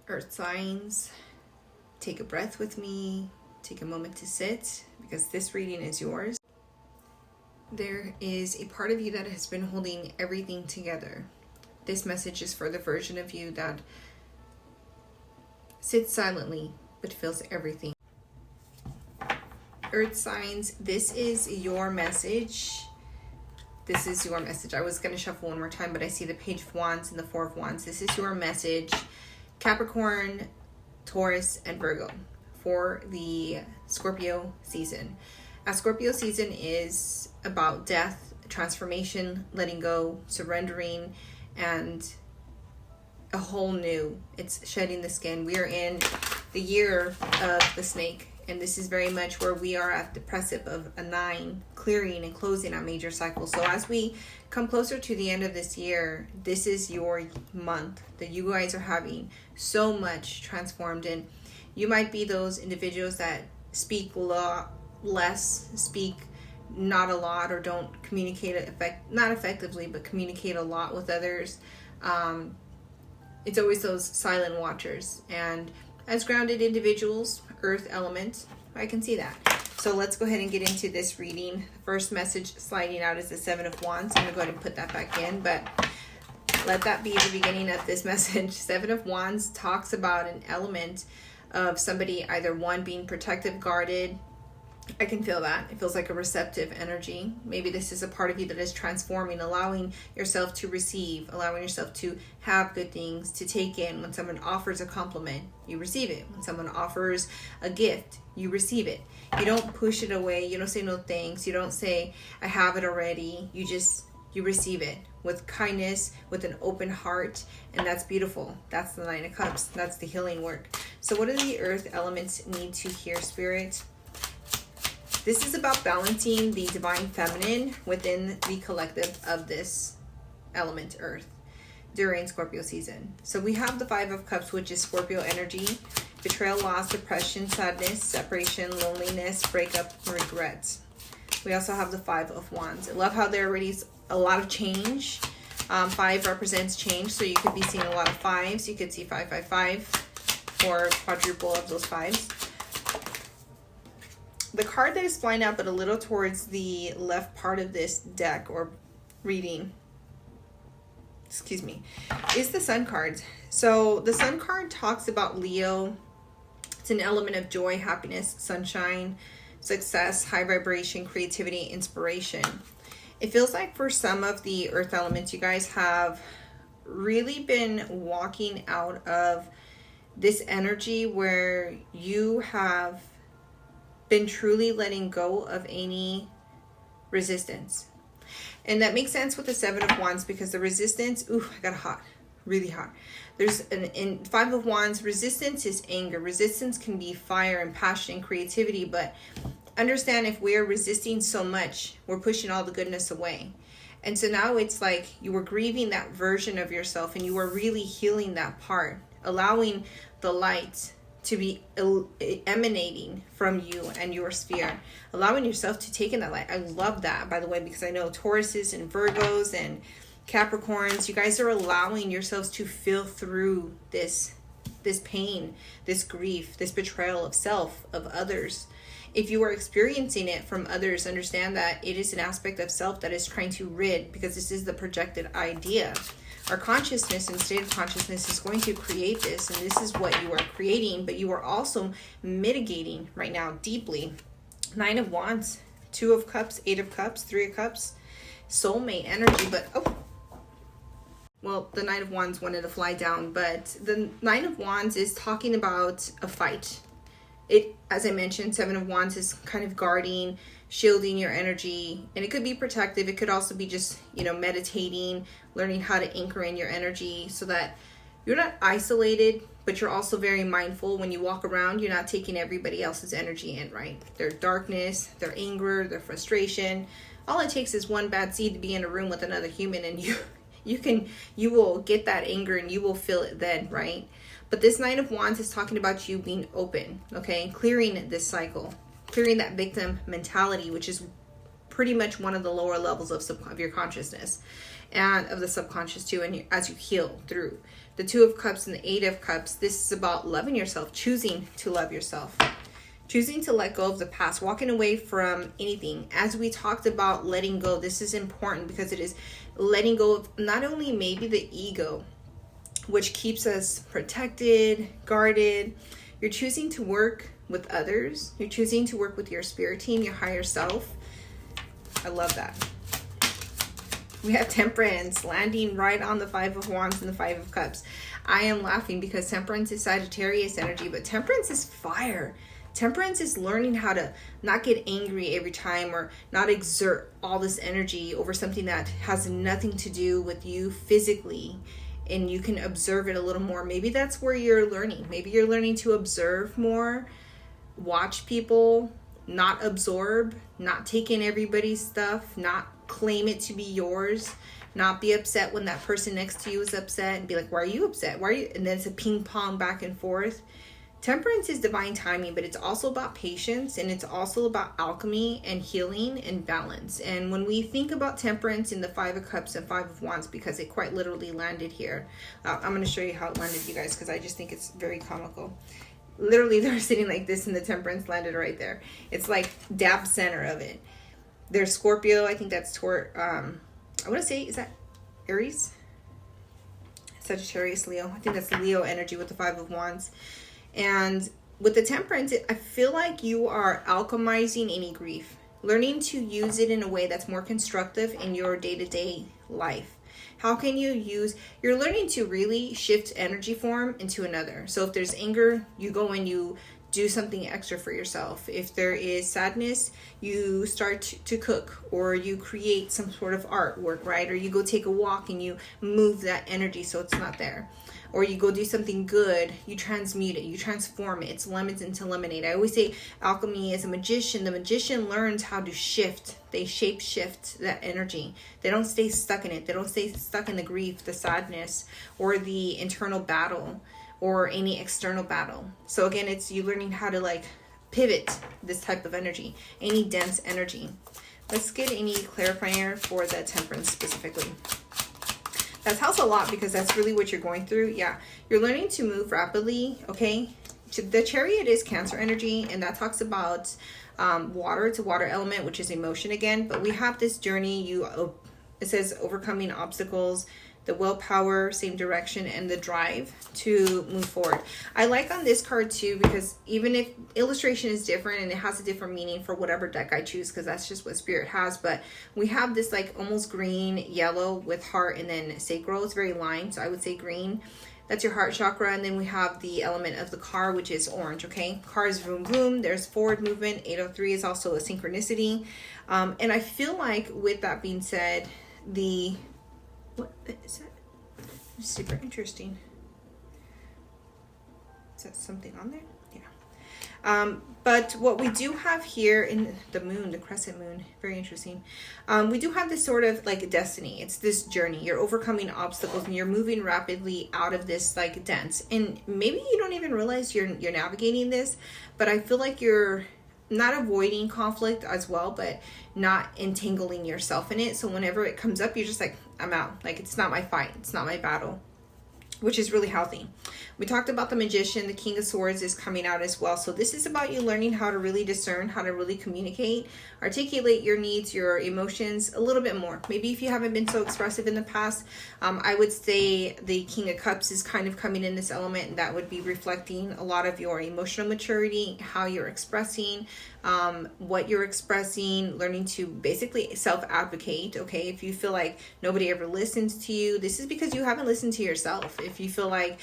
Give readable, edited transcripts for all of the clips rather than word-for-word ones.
Earth signs, take a breath with me, take a moment to sit, because this reading is yours. There is a part of you that has been holding everything together. This message is for the version of you that sits silently but feels everything. Earth signs, this is your message. This is your message. I was going to shuffle one more time, but I see the Page of Wands and the Four of Wands. This is your message. Capricorn, Taurus, and Virgo for the Scorpio season. As Scorpio season is about death, transformation, letting go, surrendering, and a whole new. It's shedding the skin. We are in the year of the snake, and this is very much where we are at the precipice of a 9, clearing and closing our major cycle. So as we come closer to the end of this year, this is your month that you guys are having so much transformed in. You might be those individuals that speak less, speak not a lot, or don't communicate not effectively, but communicate a lot with others. It's always those silent watchers. And as grounded individuals, earth element, I can see that. So let's go ahead and get into this reading. First message sliding out is the Seven of Wands. I'm going to go ahead and put that back in, but let that be the beginning of this message. Seven of Wands talks about an element of somebody, either one, being protective, guarded. I can feel that. It feels like a receptive energy. Maybe this is a part of you that is transforming, allowing yourself to receive, allowing yourself to have good things to take in. When someone offers a compliment, you receive it. When someone offers a gift, you receive it. You don't push it away. You don't say no thanks. You don't say, I have it already. You receive it with kindness, with an open heart, and that's beautiful. That's the Nine of Cups. That's the healing work. So what do the earth elements need to hear, Spirit? This is about balancing the divine feminine within the collective of this element, earth, during Scorpio season. So we have the Five of Cups, which is Scorpio energy, betrayal, loss, depression, sadness, separation, loneliness, breakup, regrets. We also have the Five of Wands. I love how there already is a lot of change. 5 represents change, so you could be seeing a lot of 5s. You could see 555 or quadruple of those 5s. The card that is flying out, but a little towards the left part of this deck or reading, is the Sun card. So the Sun card talks about Leo. It's an element of joy, happiness, sunshine, success, high vibration, creativity, inspiration. It feels like for some of the earth elements, you guys have really been walking out of this energy where you have been truly letting go of any resistance. And that makes sense with the Seven of Wands, because the resistance, I got hot, really hot. There's in Five of Wands, resistance is anger. Resistance can be fire and passion and creativity, but understand, if we're resisting so much, we're pushing all the goodness away. And so now it's like you were grieving that version of yourself, and you were really healing that part, allowing the light to be emanating from you and your sphere, allowing yourself to take in that light. I love that, by the way, because I know Tauruses and Virgos and Capricorns, you guys are allowing yourselves to feel through this pain, this grief, this betrayal of self, of others. If you are experiencing it from others, understand that it is an aspect of self that is trying to rid, because this is the projected idea. Our consciousness and state of consciousness is going to create this, and this is what you are creating, but you are also mitigating right now deeply. Nine of Wands, Two of Cups, Eight of Cups, Three of Cups, soulmate energy, but well, the Nine of Wands wanted to fly down, but the Nine of Wands is talking about a fight. It, as I mentioned, Seven of Wands is kind of guarding, shielding your energy, and it could be protective. It could also be just, meditating, learning how to anchor in your energy so that you're not isolated, but you're also very mindful when you walk around. You're not taking everybody else's energy in, right? Their darkness, their anger, their frustration. All it takes is one bad seed to be in a room with another human, and you will get that anger and you will feel it then, right? But this Nine of Wands is talking about you being open, okay? Clearing this cycle, clearing that victim mentality, which is pretty much one of the lower levels of your consciousness and of the subconscious too, and as you heal through. the Two of Cups and the Eight of Cups, this is about loving yourself, choosing to love yourself, choosing to let go of the past, walking away from anything. As we talked about letting go, this is important because it is letting go of not only maybe the ego, which keeps us protected, guarded. You're choosing to work with others. You're choosing to work with your spirit team, your higher self. I love that. We have Temperance landing right on the Five of Wands and the Five of Cups. I am laughing because Temperance is Sagittarius energy, but Temperance is fire. Temperance is learning how to not get angry every time or not exert all this energy over something that has nothing to do with you physically, and you can observe it a little more. Maybe that's where you're learning. Maybe you're learning to observe more, watch people, not absorb, not take in everybody's stuff, not claim it to be yours, not be upset when that person next to you is upset and be like, why are you upset? Why are you? And then it's a ping pong back and forth. Temperance is divine timing, but it's also about patience, and it's also about alchemy and healing and balance. And when we think about Temperance in the Five of Cups and Five of Wands, because it quite literally landed here, I'm going to show you how it landed, you guys, because I just think it's very comical. Literally, they're sitting like this and the Temperance landed right there. It's like dab center of it. There's Scorpio. I think that's I want to say, is that Aries? Sagittarius, Leo. I think that's Leo energy with the Five of Wands. And with the Temperance, I feel like you are alchemizing any grief, learning to use it in a way that's more constructive in your day-to-day life. How can you you're learning to really shift energy form into another. So if there's anger, you go and you do something extra for yourself. If there is sadness, you start to cook, or you create some sort of artwork, right? Or you go take a walk and you move that energy so it's not there. Or you go do something good, you transmute it, you transform it. It's lemons into lemonade. I always say alchemy is a magician. The magician learns how to shift. They shape shift that energy. They don't stay stuck in it. They don't stay stuck in the grief, the sadness, or the internal battle, or any external battle. So again, it's you learning how to like pivot this type of energy, any dense energy. Let's get any clarifier for the Temperance specifically. That tells a lot because that's really what you're going through. Yeah, you're learning to move rapidly, okay? The Chariot is Cancer energy, and that talks about water. It's a water element, which is emotion again. But we have this journey. It says overcoming obstacles, the willpower, same direction, and the drive to move forward. I like on this card too, because even if illustration is different and it has a different meaning for whatever deck I choose, because that's just what Spirit has, but we have this like almost green, yellow with heart, and then sacral. It's very lime, so I would say green. That's your heart chakra. And then we have the element of the car, which is orange, okay? Car is vroom vroom. There's forward movement. 803 is also a synchronicity. And I feel like with that being said, what is that? Super interesting. Is that something on there? Yeah. But what we do have here in the moon, the crescent moon, very interesting. We do have this sort of like destiny. It's this journey. You're overcoming obstacles and you're moving rapidly out of this like dance. And maybe you don't even realize you're navigating this, but I feel like you're not avoiding conflict as well, but not entangling yourself in it. So whenever it comes up, you're just like, I'm out. Like, it's not my fight. It's not my battle, which is really healthy. We talked about the Magician. The King of Swords is coming out as well. So this is about you learning how to really discern, how to really communicate, articulate your needs, your emotions a little bit more. Maybe if you haven't been so expressive in the past, I would say the King of Cups is kind of coming in this element, and that would be reflecting a lot of your emotional maturity, how you're expressing, what you're expressing, learning to basically self-advocate, okay? If you feel like nobody ever listens to you, this is because you haven't listened to yourself. If you feel like,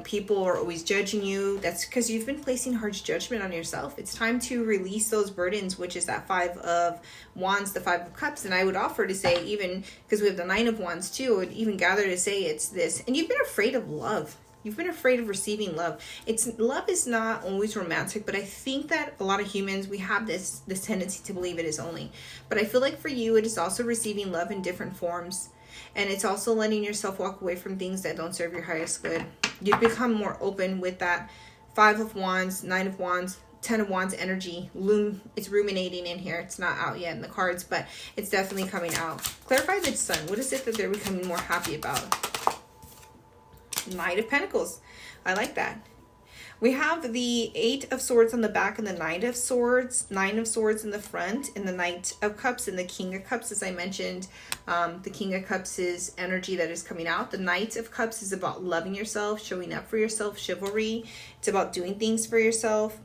people are always judging you, that's because you've been placing harsh judgment on yourself. It's time to release those burdens, which is that Five of Wands, the Five of Cups. And I would offer to say, even because we have the Nine of Wands too, I would even gather to say it's this. And you've been afraid of love. You've been afraid of receiving love. Love is not always romantic, but I think that a lot of humans, we have this tendency to believe it is only. But I feel like for you, it is also receiving love in different forms. And it's also letting yourself walk away from things that don't serve your highest good. You've become more open with that Five of Wands, Nine of Wands, 10 of Wands energy. It's ruminating in here. It's not out yet in the cards, but it's definitely coming out. Clarify the Sun. What is it that they're becoming more happy about? Knight of Pentacles. I like that. We have the 8 of Swords on the back and the 9 of Swords, 9 of Swords in the front, and the Knight of Cups and the King of Cups. As I mentioned, the King of Cups is energy that is coming out. The Knight of Cups is about loving yourself, showing up for yourself, chivalry. It's about doing things for yourself.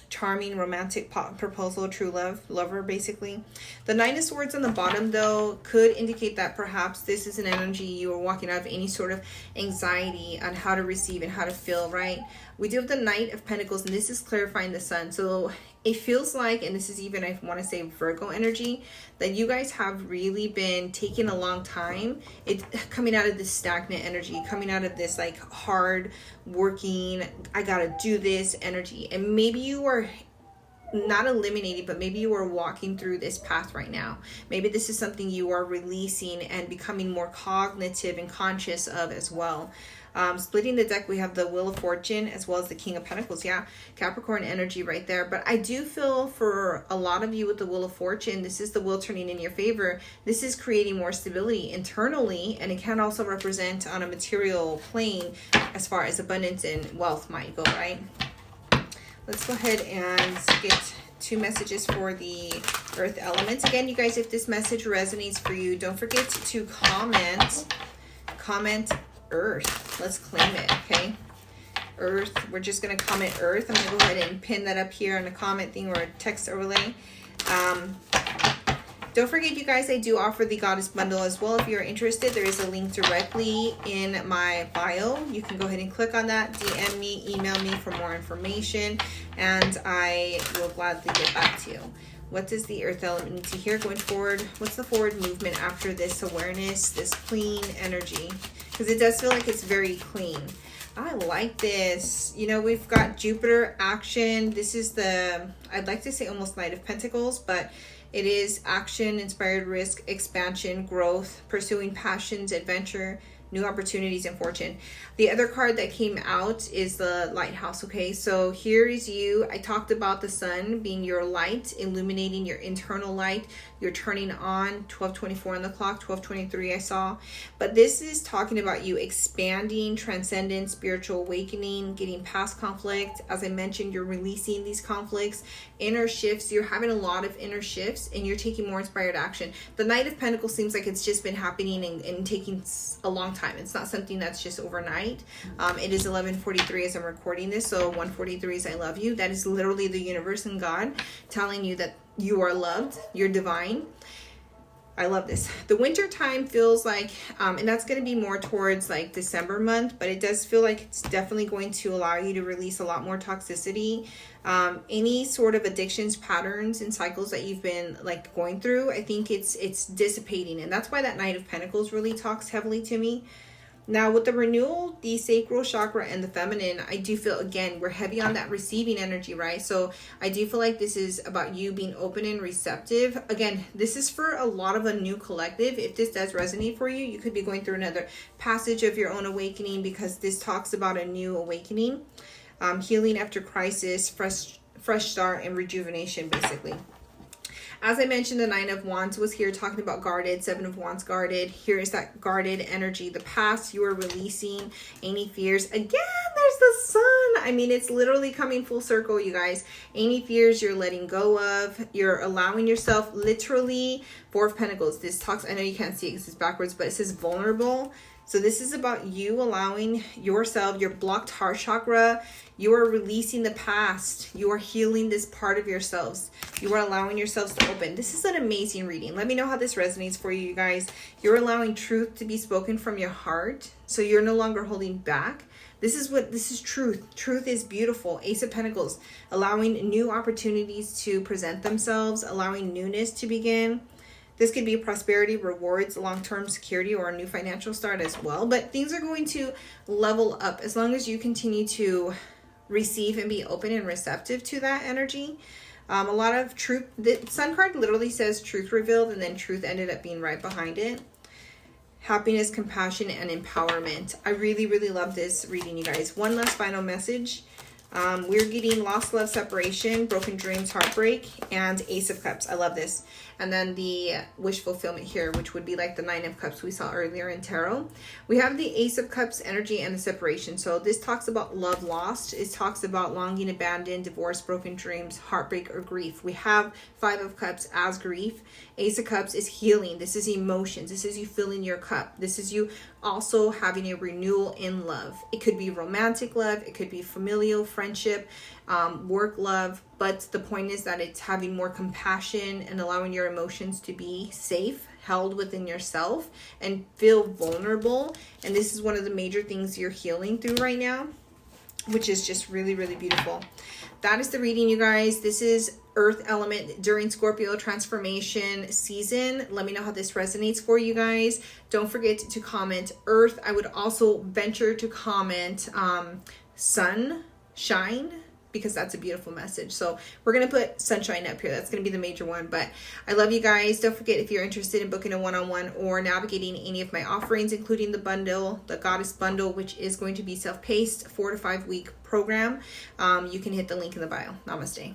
Charming, romantic proposal, true love, lover, basically. The Nine of Swords on the bottom, though, could indicate that perhaps this is an energy you are walking out of any sort of anxiety on how to receive and how to feel, right? We do have the Knight of Pentacles, and this is clarifying the Sun. So it feels like, and this is even, I want to say, Virgo energy, that you guys have really been taking a long time. It's coming out of this stagnant energy, coming out of this like hard working, I gotta do this energy. And maybe you are not eliminating, but maybe you are walking through this path right now. Maybe this is something you are releasing and becoming more cognitive and conscious of as well. Splitting the deck, we have the Wheel of Fortune as well as the King of Pentacles. Yeah, Capricorn energy right there. But I do feel for a lot of you with the Wheel of Fortune, this is the wheel turning in your favor. This is creating more stability internally, and it can also represent on a material plane as far as abundance and wealth might go, right? Let's go ahead and get 2 messages for the Earth elements. Again, you guys, if this message resonates for you, don't forget to comment Earth. Let's claim it, okay? Earth. We're just going to comment Earth. I'm going to go ahead and pin that up here on a comment thing or a text overlay. Don't forget, you guys, I do offer the Goddess Bundle as well. If you're interested, there is a link directly in my bio. You can go ahead and click on that, DM me, email me for more information, and I will gladly get back to you. What does the Earth element need to hear going forward? What's the forward movement after this awareness, this clean energy? Because it does feel like it's very clean. I like this. You know, we've got Jupiter action. This is the, I'd like to say almost Knight of Pentacles, but it is action, inspired risk, expansion, growth, pursuing passions, adventure, new opportunities, and fortune. The other card that came out is the Lighthouse, okay? So here is you. I talked about the sun being your light, illuminating your internal light. You're turning on 12:24 on the clock, 12:23 I saw. But this is talking about you expanding, transcendent, spiritual awakening, getting past conflict. As I mentioned, you're releasing these conflicts, inner shifts. You're having a lot of inner shifts, and you're taking more inspired action. The Knight of Pentacles seems like it's just been happening and taking a long time. It's not something that's just overnight. It is 11:43 as I'm recording this, so 1:43 is I love you. That is literally the universe and God telling you that you are loved, you're divine. I love this. The winter time feels like, and that's going to be more towards like December month, but it does feel like it's definitely going to allow you to release a lot more toxicity. Any sort of addictions, patterns, and cycles that you've been like going through, I think it's dissipating. And that's why that Knight of Pentacles really talks heavily to me. Now with the renewal, the sacral chakra and the feminine, I do feel, again, we're heavy on that receiving energy, right? So I do feel like this is about you being open and receptive. Again, this is for a lot of a new collective. If this does resonate for you, you could be going through another passage of your own awakening, because this talks about a new awakening, healing after crisis, fresh start, and rejuvenation, basically. As I mentioned, the Nine of Wands was here talking about guarded, 7 of Wands guarded. Here is that guarded energy. The past, you are releasing any fears. Again, there's the sun. I mean, it's literally coming full circle, you guys. Any fears you're letting go of. You're allowing yourself, literally, 4 of Pentacles. This talks, I know you can't see it because it's backwards, but it says vulnerable. So this is about you allowing yourself, your blocked heart chakra. You are releasing the past. You are healing this part of yourselves. You are allowing yourselves to open. This is an amazing reading. Let me know how this resonates for you, you guys. You're allowing truth to be spoken from your heart. So you're no longer holding back. This is truth. Truth is beautiful. Ace of Pentacles, allowing new opportunities to present themselves, allowing newness to begin. This could be prosperity, rewards, long-term security, or a new financial start as well. But things are going to level up as long as you continue to receive and be open and receptive to that energy. A lot of truth. The Sun card literally says truth revealed, and then truth ended up being right behind it. Happiness, compassion, and empowerment. I really, really love this reading, you guys. One last final message We're getting lost love, separation, broken dreams, heartbreak, and Ace of Cups. I love this. And then the wish fulfillment here, which would be like the Nine of Cups we saw earlier in tarot. We have the Ace of Cups energy and the separation. So this talks about love lost. It talks about longing, abandoned, divorce, broken dreams, heartbreak, or grief. We have Five of Cups as grief. Ace of Cups is healing. This is emotions. This is you filling your cup. This is you also having a renewal in love. It could be romantic love. It could be familial, friendship, work love. But the point is that it's having more compassion and allowing your emotions to be safe, held within yourself, and feel vulnerable. And this is one of the major things you're healing through right now, which is just really, really beautiful. That is the reading, you guys. This is Earth element during Scorpio transformation season. Let me know how this resonates for you guys. Don't forget to comment Earth. I would also venture to comment sunshine, because that's a beautiful message. So we're going to put sunshine up here. That's going to be the major one. But I love you guys. Don't forget, if you're interested in booking a one-on-one or navigating any of my offerings, including the bundle, the Goddess Bundle, which is going to be self-paced 4 to 5 week program, you can hit the link in the bio. Namaste.